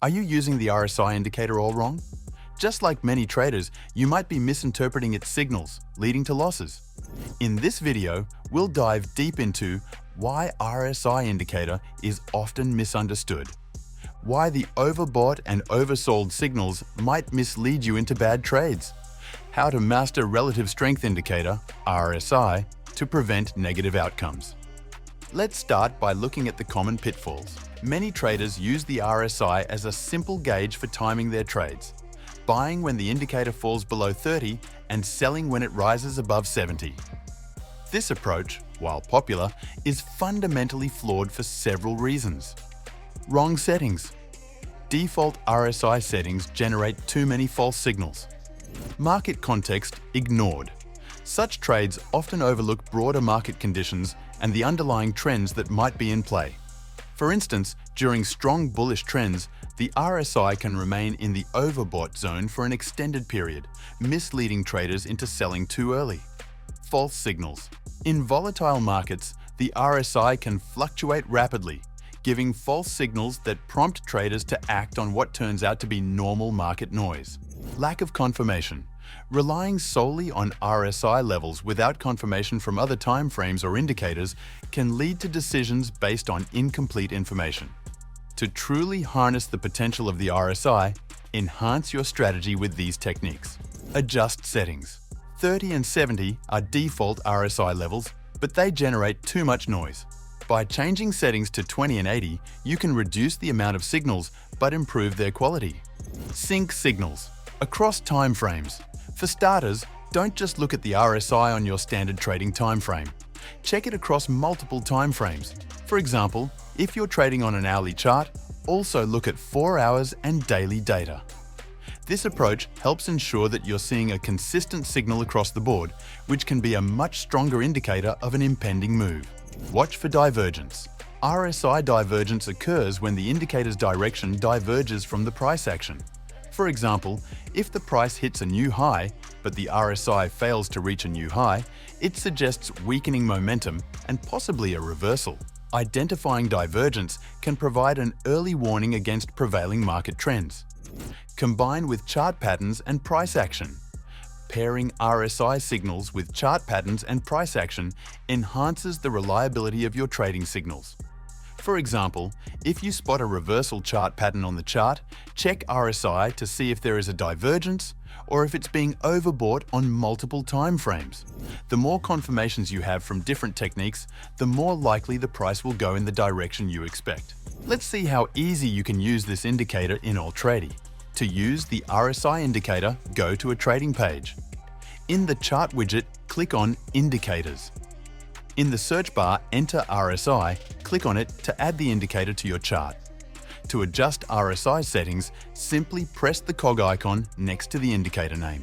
Are you using the RSI indicator all wrong? Just like many traders, you might be misinterpreting its signals, leading to losses. In this video, we'll dive deep into why RSI indicator is often misunderstood, why the overbought and oversold signals might mislead you into bad trades, how to master relative strength indicator, RSI, to prevent negative outcomes. Let's start by looking at the common pitfalls. Many traders use the RSI as a simple gauge for timing their trades, buying when the indicator falls below 30 and selling when it rises above 70. This approach, while popular, is fundamentally flawed for several reasons. Wrong settings. Default RSI settings generate too many false signals. Market context ignored. Such trades often overlook broader market conditions and the underlying trends that might be in play. For instance, during strong bullish trends, the RSI can remain in the overbought zone for an extended period, misleading traders into selling too early. False signals. In volatile markets, the RSI can fluctuate rapidly, giving false signals that prompt traders to act on what turns out to be normal market noise. Lack of confirmation. Relying solely on RSI levels without confirmation from other timeframes or indicators can lead to decisions based on incomplete information. To truly harness the potential of the RSI, enhance your strategy with these techniques. Adjust settings. 30 and 70 are default RSI levels, but they generate too much noise. By changing settings to 20 and 80, you can reduce the amount of signals but improve their quality. Sync signals. Across timeframes. For starters, don't just look at the RSI on your standard trading timeframe. Check it across multiple timeframes. For example, if you're trading on an hourly chart, also look at 4 hours and daily data. This approach helps ensure that you're seeing a consistent signal across the board, which can be a much stronger indicator of an impending move. Watch for divergence. RSI divergence occurs when the indicator's direction diverges from the price action. For example, if the price hits a new high, but the RSI fails to reach a new high, it suggests weakening momentum and possibly a reversal. Identifying divergence can provide an early warning against prevailing market trends. Combine with chart patterns and price action. Pairing RSI signals with chart patterns and price action enhances the reliability of your trading signals. For example, if you spot a reversal chart pattern on the chart, check RSI to see if there is a divergence or if it's being overbought on multiple time frames. The more confirmations you have from different techniques, the more likely the price will go in the direction you expect. Let's see how easy you can use this indicator in Altrady. To use the RSI indicator, go to a trading page. In the chart widget, click on Indicators. In the search bar, enter RSI, click on it to add the indicator to your chart. To adjust RSI settings, simply press the cog icon next to the indicator name.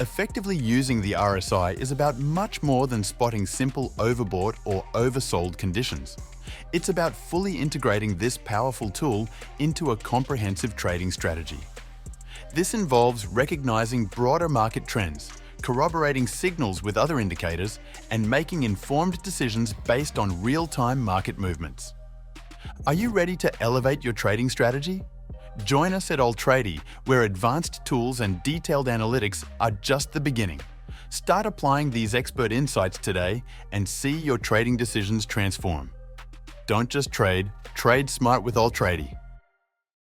Effectively using the RSI is about much more than spotting simple overbought or oversold conditions. It's about fully integrating this powerful tool into a comprehensive trading strategy. This involves recognizing broader market trends, corroborating signals with other indicators, and making informed decisions based on real-time market movements. Are you ready to elevate your trading strategy? Join us at Altrady, where advanced tools and detailed analytics are just the beginning. Start applying these expert insights today and see your trading decisions transform. Don't just trade, trade smart with Altrady.